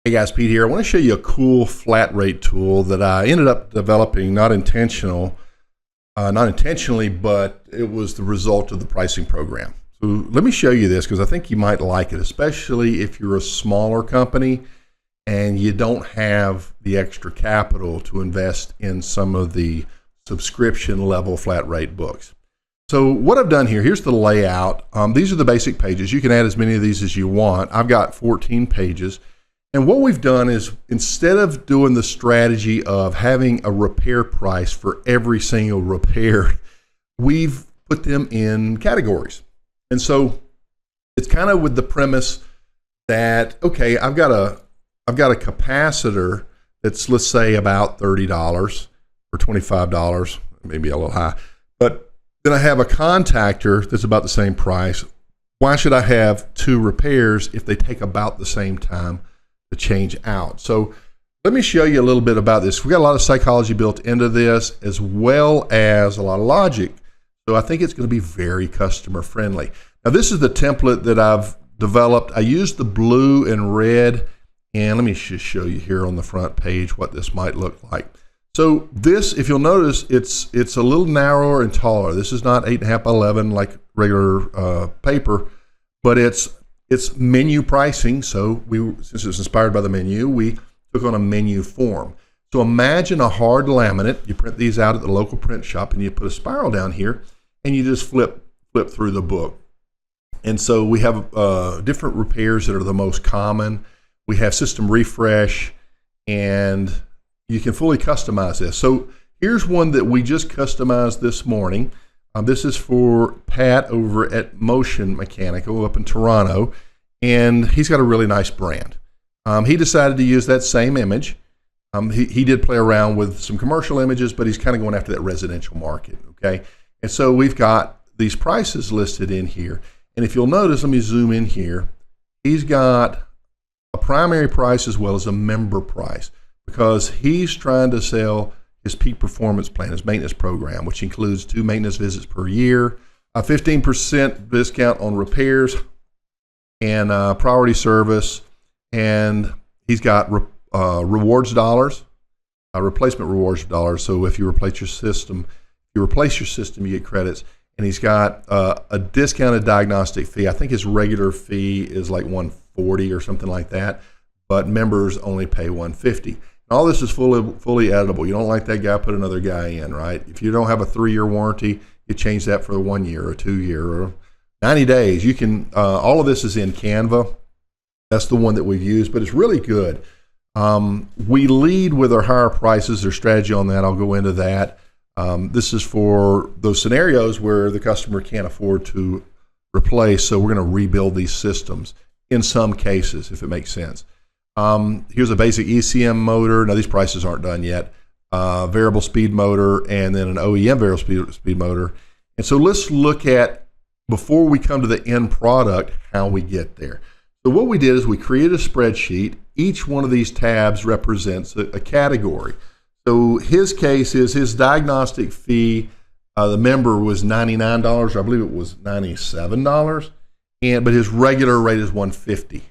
Hey guys, Pete here. I want to show you a cool flat rate tool that I ended up developing, not intentionally, but it was the result of the pricing program. So let me show you this because I think you might like it, especially if you're a smaller company and you don't have the extra capital to invest in some of the subscription level flat rate books. So what I've done here, here's the layout. These are the basic pages. You can add as many of these as you want. I've got 14 pages. And what we've done is, instead of doing the strategy of having a repair price for every single repair, we've put them in categories. And so it's kind of with the premise that, okay, I've got a capacitor that's, let's say, about $30 or $25, maybe a little high, but then I have a contactor that's about the same price. Why should I have two repairs if they take about the same time to change out? So let me show you a little bit about this. We've got a lot of psychology built into this, as well as a lot of logic. So I think it's going to be very customer friendly. Now this is the template that I've developed. I used the blue and red, and let me just show you here on the front page what this might look like. So this, if you'll notice, it's a little narrower and taller. This is not 8.5 by 11 like regular paper, but it's menu pricing. So since it was inspired by the menu, we took on a menu form. So imagine a hard laminate. You print these out at the local print shop, and you put a spiral down here, and you just flip through the book. And so we have different repairs that are the most common. We have system refresh, and you can fully customize this. So here's one that we just customized this morning. This is for Pat over at Motion Mechanical up in Toronto, and he's got a really nice brand. He decided to use that same image. He did play around with some commercial images, but he's kind of going after that residential market, okay? And so we've got these prices listed in here. And if you'll notice, let me zoom in here. He's got a primary price as well as a member price, because he's trying to sell his peak performance plan, his maintenance program, which includes 2 maintenance visits per year, a 15% discount on repairs, and priority service. And he's got rewards dollars, replacement rewards dollars. So if you replace your system, you get credits. And he's got a discounted diagnostic fee. I think his regular fee is like $140 or something like that, but members only pay $150. All this is fully editable. You don't like that guy, put another guy in, right? If you don't have a 3-year warranty, you change that for a 1 year or 2 year or 90 days. You can, all of this is in Canva. That's the one that we've used, but it's really good. We lead with our higher prices. There's strategy on that. I'll go into that. This is for those scenarios where the customer can't afford to replace, so we're going to rebuild these systems in some cases, if it makes sense. Here's a basic ECM motor. Now these prices aren't done yet. Variable speed motor, and then an OEM variable speed motor. And so let's look at, before we come to the end product, how we get there. So what we did is we created a spreadsheet. Each one of these tabs represents a category. So his case is his diagnostic fee, the member was $99. I believe it was $97. But his regular rate is $150.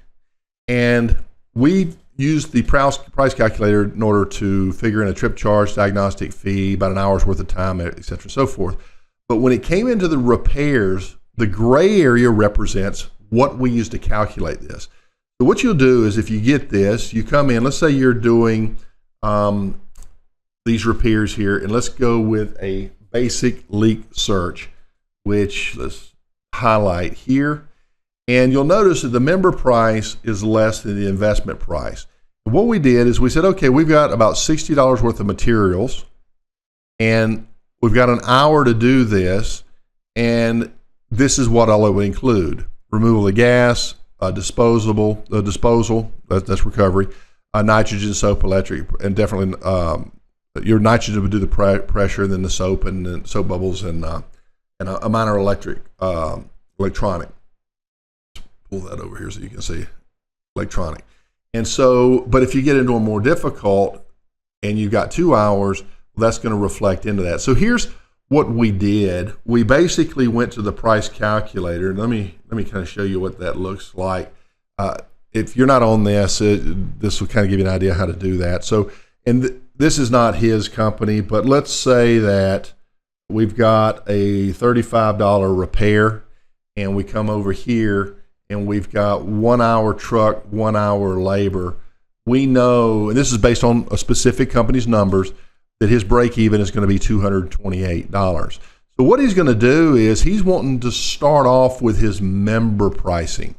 And we used the price calculator in order to figure in a trip charge, diagnostic fee, about an hour's worth of time, et cetera, and so forth. But when it came into the repairs, the gray area represents what we use to calculate this. So what you'll do is, if you get this, you come in, let's say you're doing these repairs here, and let's go with a basic leak search, which let's highlight here. And you'll notice that the member price is less than the investment price. And what we did is we said, okay, we've got about $60 worth of materials, and we've got an hour to do this, and this is what all it would include: removal of gas, disposal, that's recovery, nitrogen, soap, electric, and definitely your nitrogen would do the pressure, and then the soap, and then soap bubbles, and a minor electronic. Pull that over here so you can see electronic. And so, but if you get into a more difficult and you've got 2 hours, that's going to reflect into that. So here's what we did. We basically went to the price calculator. Let me kind of show you what that looks like. if you're not on this, this will kind of give you an idea how to do that. So, and this is not his company, but let's say that we've got a $35 repair, and we come over here and we've got 1 hour truck, 1 hour labor. We know, and this is based on a specific company's numbers, that his break even is going to be $228. So what he's going to do is he's wanting to start off with his member pricing.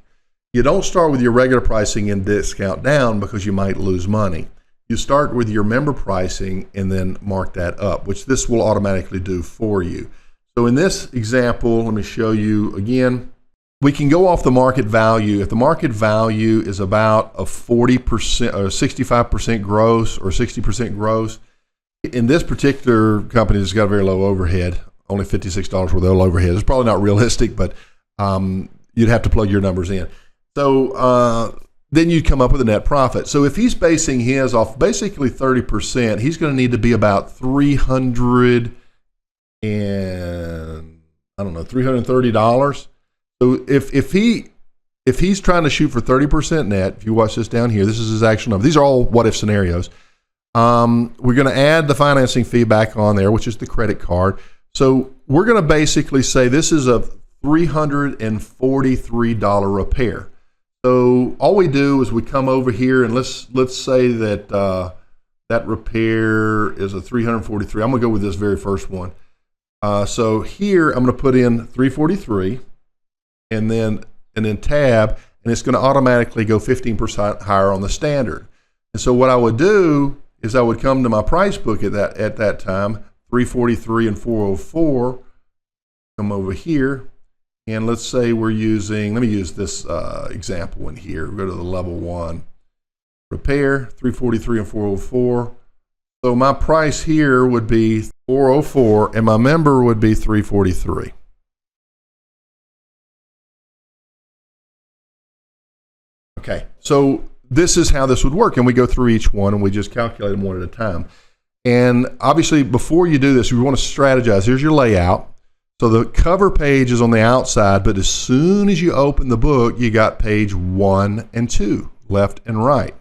You don't start with your regular pricing and discount down because you might lose money. You start with your member pricing and then mark that up, which this will automatically do for you. So in this example, let me show you again. We can go off the market value. If the market value is about a 40% or 65% gross or 60% gross, in this particular company that's got a very low overhead, only $56 worth of overhead. It's probably not realistic, but you'd have to plug your numbers in. So then you'd come up with a net profit. So if he's basing his off basically 30%, he's going to need to be about $330. So if he's trying to shoot for 30% net, if you watch this down here, this is his actual number. These are all what if scenarios. We're going to add the financing fee back on there, which is the credit card. So we're going to basically say this is a $343 repair. So all we do is we come over here and let's say that that repair is a $343. I'm going to go with this very first one. So here I'm going to put in $343 and then tab, and it's going to automatically go 15% higher on the standard. And so what I would do is I would come to my price book at that time, $343 and $404, come over here, and let's say we're using, let me use this example in here, go to the level 1 repair, $343 and $404. So my price here would be $404 and my member would be $343. Okay, so this is how this would work, and we go through each one and we just calculate them one at a time. And obviously before you do this, we want to strategize. Here's your layout. So the cover page is on the outside, but as soon as you open the book, you got page 1 and 2, left and right.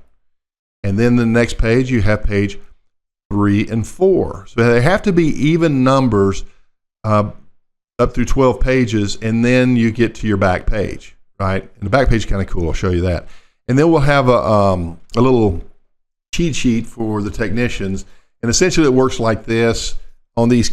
And then the next page, you have page 3 and 4. So they have to be even numbers up through 12 pages, and then you get to your back page, right? And the back page is kind of cool. I'll show you that. And then we'll have a little cheat sheet for the technicians. And essentially it works like this. On these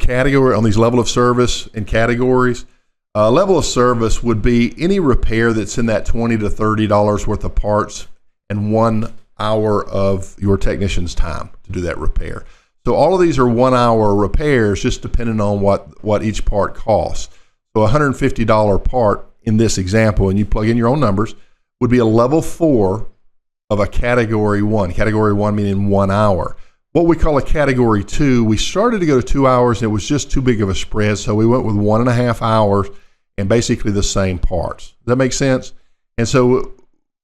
level of service and categories, level of service would be any repair that's in that $20 to $30 worth of parts and 1 hour of your technician's time to do that repair. So all of these are 1 hour repairs, just depending on what each part costs. So a $150 part in this example, and you plug in your own numbers, would be a level 4 of a category 1. Category 1 meaning 1 hour. What we call a category 2, we started to go to 2 hours and it was just too big of a spread, so we went with 1.5 hours and basically the same parts. Does that make sense? And so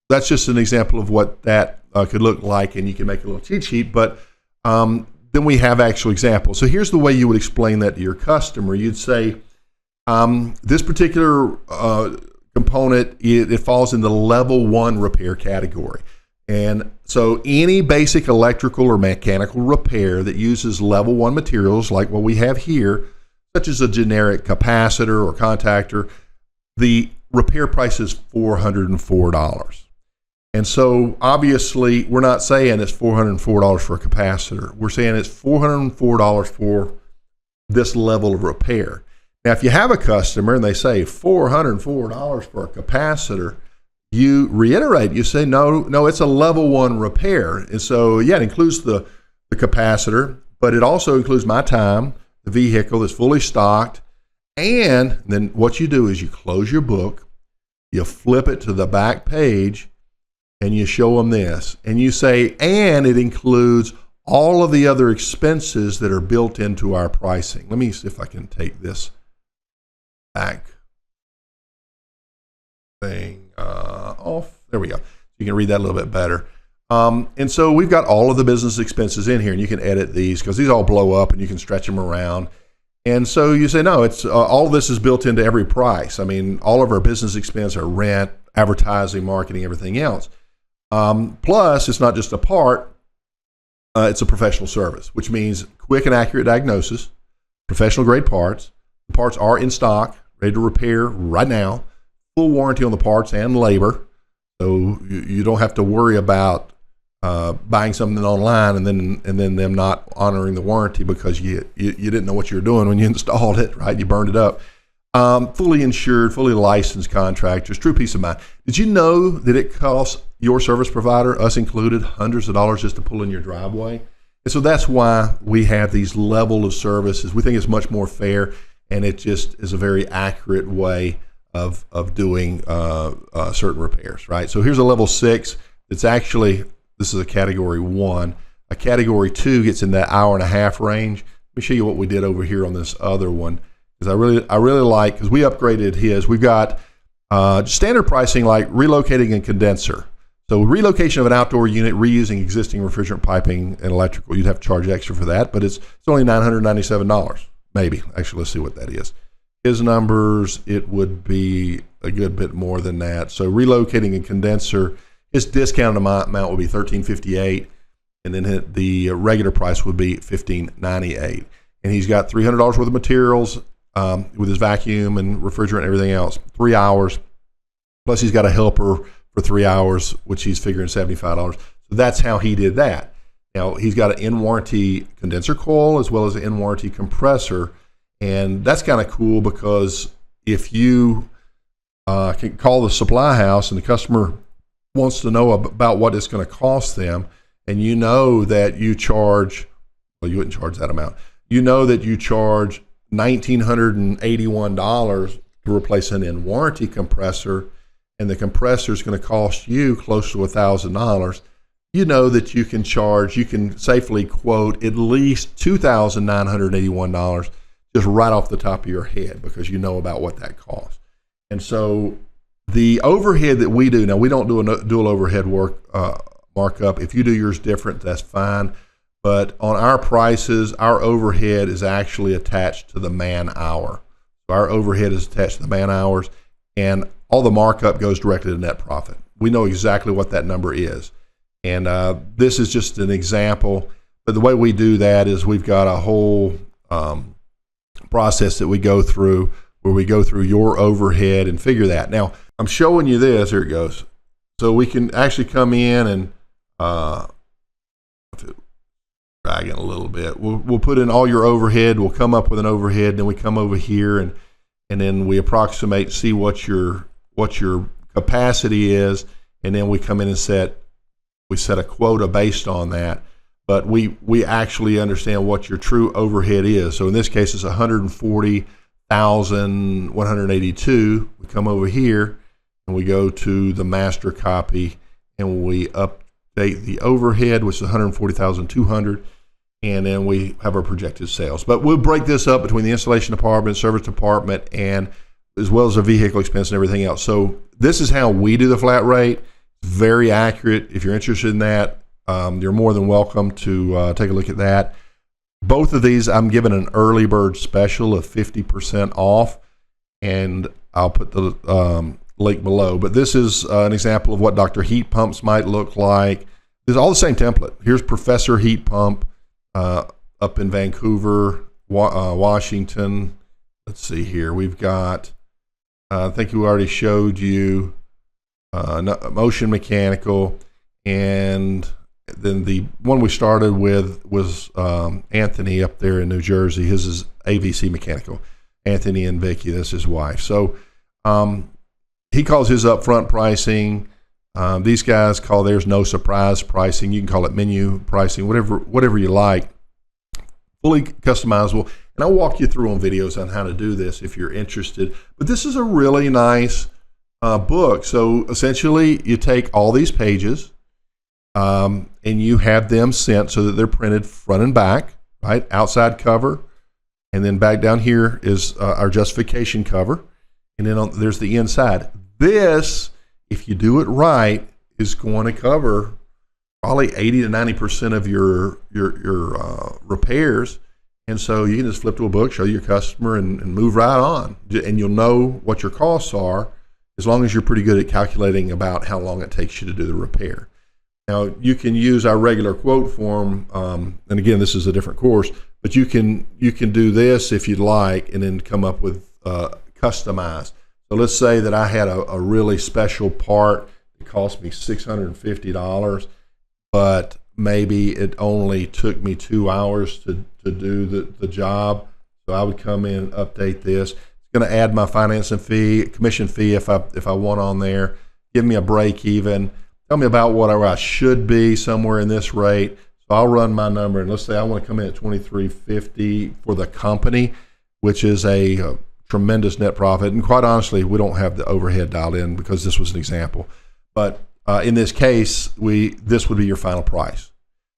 that's just an example of what that could look like, and you can make a little cheat sheet, but then we have actual examples. So here's the way you would explain that to your customer. You'd say, this particular component, it falls in the level 1 repair category. And so any basic electrical or mechanical repair that uses level 1 materials like what we have here, such as a generic capacitor or contactor, the repair price is $404. And so obviously we're not saying it's $404 for a capacitor. We're saying it's $404 for this level of repair. Now, if you have a customer and they say $404 for a capacitor, you reiterate, you say, no, it's a level 1 repair. And so, yeah, it includes the capacitor, but it also includes my time, the vehicle is fully stocked. And then what you do is you close your book, you flip it to the back page, and you show them this. And you say, and it includes all of the other expenses that are built into our pricing. Let me see if I can take this back thing off. There we go. You can read that a little bit better. And so we've got all of the business expenses in here, and you can edit these because these all blow up and you can stretch them around. And so you say, no, it's all of this is built into every price. I mean, all of our business expense, our rent, advertising, marketing, everything else. Plus, it's not just a part, it's a professional service, which means quick and accurate diagnosis, professional grade parts. The parts are in stock, ready to repair right now, full warranty on the parts and labor. So you don't have to worry about buying something online and then them not honoring the warranty because you didn't know what you were doing when you installed it, right? You burned it up. Fully insured, fully licensed contractors, true peace of mind. Did you know that it costs your service provider, us included, hundreds of dollars just to pull in your driveway? And so that's why we have these level of services. We think it's much more fair, and it just is a very accurate way of doing certain repairs, right? So here's a level 6. It's actually, this is a category 1. A category 2 gets in that hour and a half range. Let me show you what we did over here on this other one, because I really like, because we upgraded his. We've got standard pricing like relocating a condenser. So relocation of an outdoor unit, reusing existing refrigerant piping and electrical, you'd have to charge extra for that, but it's only $997, maybe. Actually, let's see what that is. His numbers, it would be a good bit more than that. So relocating a condenser, his discounted amount would be $1358, and then the regular price would be $1598. And he's got $300 worth of materials with his vacuum and refrigerant and everything else, 3 hours. Plus he's got a helper for 3 hours, which he's figuring $75. So that's how he did that. Now he's got an in-warranty condenser coil as well as an in-warranty compressor. And that's kind of cool because if you can call the supply house and the customer wants to know about what it's going to cost them, and you know that you charge, well, you wouldn't charge that amount. You know that you charge $1,981 to replace an in-warranty compressor, and the compressor is going to cost you close to $1,000. You know that you can safely quote at least $2,981 just right off the top of your head because you know about what that costs. And so the overhead that we do, now we don't do a dual overhead markup. If you do yours different, that's fine. But on our prices, our overhead is actually attached to the man hour. So our overhead is attached to the man hours, and all the markup goes directly to net profit. We know exactly what that number is. And this is just an example. But the way we do that is we've got a whole process that we go through where we go through your overhead and figure that. Now, I'm showing you this. Here it goes. So we can actually come in and drag in a little bit. We'll put in all your overhead. We'll come up with an overhead. Then we come over here and then we approximate, see what your capacity is, and then we come in and set a quota based on that. But we actually understand what your true overhead is. So in this case, it's $140,182. We come over here and we go to the master copy and we update the overhead, which is $140,200, and then we have our projected sales. But we'll break this up between the installation department, service department, and as well as the vehicle expense and everything else. So this is how we do the flat rate. Very accurate. If you're interested in that, you're more than welcome to take a look at that. Both of these, I'm giving an early bird special of 50% off, and I'll put the link below. But this is an example of what Dr. Heat Pumps might look like. It's all the same template. Here's Professor Heat Pump up in Vancouver, Washington. Let's see here. We've got, I think we already showed you Motion Mechanical, and then the one we started with was Anthony up there in New Jersey. His is AVC Mechanical. Anthony and Vicky, that's his wife. So he calls his upfront pricing. These guys call theirs no surprise pricing. You can call it menu pricing, whatever you like. Fully customizable. And I'll walk you through on videos on how to do this if you're interested. But this is a really nice book. So essentially, you take all these pages, and you have them sent so that they're printed front and back, right? Outside cover, and then back down here is our justification cover, and then there's the inside. This, if you do it right, is going to cover probably 80 to 90% of your repairs, and so you can just flip to a book, show your customer, and move right on, and you'll know what your costs are as long as you're pretty good at calculating about how long it takes you to do the repair. Now you can use our regular quote form, and again, this is a different course, but you can do this if you'd like, and then come up with customized. So let's say that I had a really special part that cost me $650, but maybe it only took me 2 hours to do the job. So I would come in, update this. It's going to add my financing fee, commission fee if I want on there. Give me a break even. Tell me about what I should be somewhere in this rate. So I'll run my number, and let's say I want to come in at $23.50 for the company, which is a tremendous net profit. And quite honestly, we don't have the overhead dialed in because this was an example. But in this case, this would be your final price.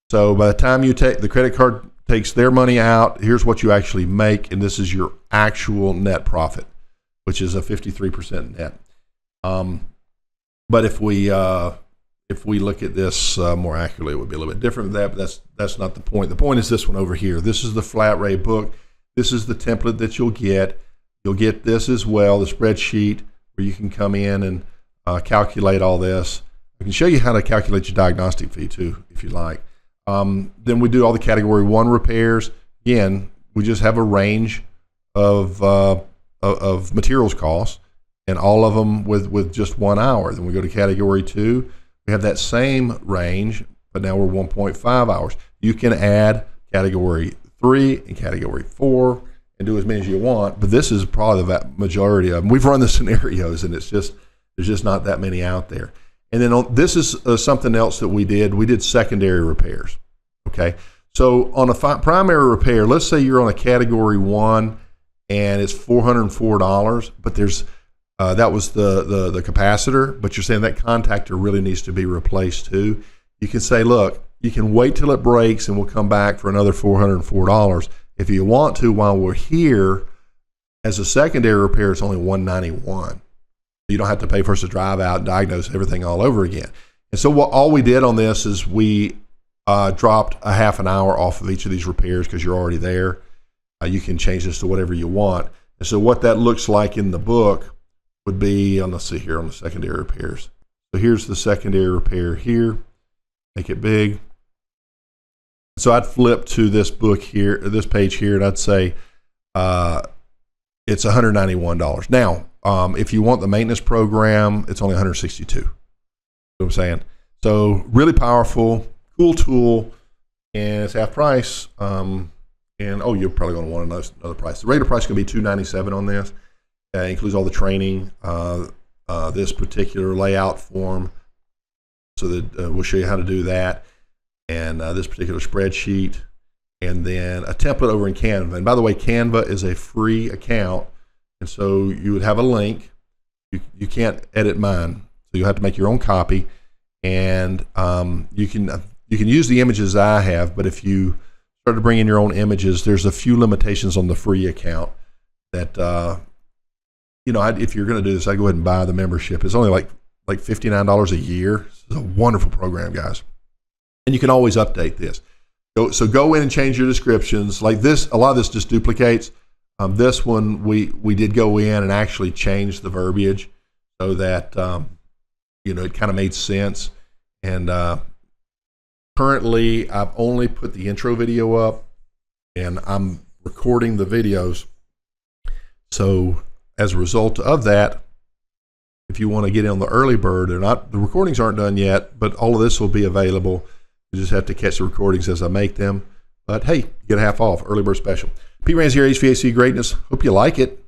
So by the time you take the credit card takes their money out, here's what you actually make, and this is your actual net profit, which is a 53% net. But if we look at this more accurately, it would be a little bit different than that, but that's not the point. The point is this one over here. This is the flat rate book. This is the template that you'll get. You'll get this as well, the spreadsheet, where you can come in and calculate all this. I can show you how to calculate your diagnostic fee too, if you like. Then we do all the category 1 repairs. Again, we just have a range of materials costs, and all of them with just 1 hour. Then we go to category 2. We have that same range, but now we're 1.5 hours. You can add category 3 and category 4 and do as many as you want, but this is probably the majority of them. We've run the scenarios, and there's just not that many out there. And then this is something else that we did. We did secondary repairs. Okay, so on a primary repair, let's say you're on a category 1 and it's $404, but there's that was the capacitor, but you're saying that contactor really needs to be replaced too. You can say, look, you can wait till it breaks and we'll come back for another $404. If you want to, while we're here, as a secondary repair, it's only $191. You don't have to pay for us to drive out and diagnose everything all over again. And so all we did on this is we dropped a half an hour off of each of these repairs because you're already there. You can change this to whatever you want. And so what that looks like in the book would be, let's see here on the secondary repairs. So here's the secondary repair here. Make it big. So I'd flip to this book here, this page here, and I'd say it's $191. Now, if you want the maintenance program, it's only $162. You know what I'm saying? So really powerful, cool tool, and it's half price. And you're probably going to want another price. The regular price is going to be $297 on this. Includes all the training, this particular layout form, so that we'll show you how to do that, and this particular spreadsheet, and then a template over in Canva. And by the way, Canva is a free account, and so you would have a link. You can't edit mine, so you'll have to make your own copy, and you can use the images I have, but if you start to bring in your own images, there's a few limitations on the free account that if you're going to do this, I'd go ahead and buy the membership. It's only like $59 a year. It's a wonderful program, guys. And you can always update this. So go in and change your descriptions. Like this, a lot of this just duplicates. This one, we did go in and actually change the verbiage so that, it kind of made sense. And currently, I've only put the intro video up, and I'm recording the videos. So as a result of that, if you want to get in on the early bird, the recordings aren't done yet, but all of this will be available. You just have to catch the recordings as I make them. But hey, you get a half off, early bird special. P. Rans here, HVAC Greatness. Hope you like it.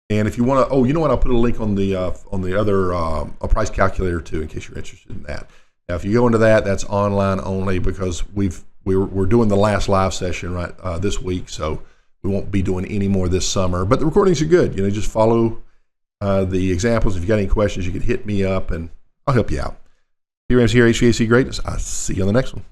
And if you want to, you know what? I'll put a link on the other a price calculator too, in case you're interested in that. Now, if you go into that, that's online only because we're doing the last live session this week, so we won't be doing any more this summer. But the recordings are good. Just follow the examples. If you got any questions, you can hit me up, and I'll help you out. P. Rams here, HVAC Greatness. I'll see you on the next one.